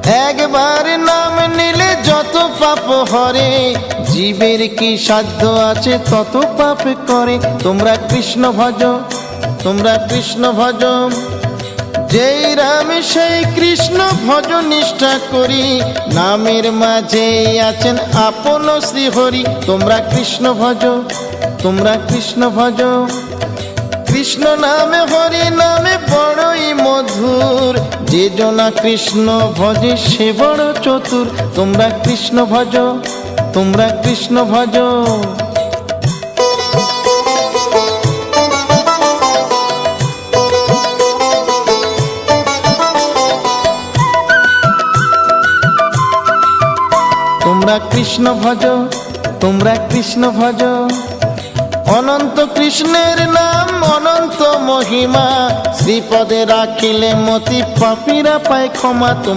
একবার নাম নিলে যত পাপ হরে, জীবের কি সাধ্য আছে তত পাপ করে। তোমরা কৃষ্ণ ভজ, তোমরা কৃষ্ণ ভজ, যেই রাম সেই কৃষ্ণ ভজ নিষ্ঠা করি, নামের মাঝে আছেন আপন শ্রীহরি। তোমরা কৃষ্ণ ভজ, তোমরা কৃষ্ণ ভজ, কৃষ্ণ নামে হরি নামে বড়ই মধুর, যে জনা কৃষ্ণ ভজে সে বড় চতুর। তোমরা কৃষ্ণ ভজ, তোমরা কৃষ্ণ ভজ। তোমরা কৃষ্ণ ভজ, তোমরা কৃষ্ণ ভজ। অনন্ত কৃষ্ণের নাম অনন্ত মহিমা, শ্রীপদে রাখিলে মতি পাপীরা পায় ক্ষমা।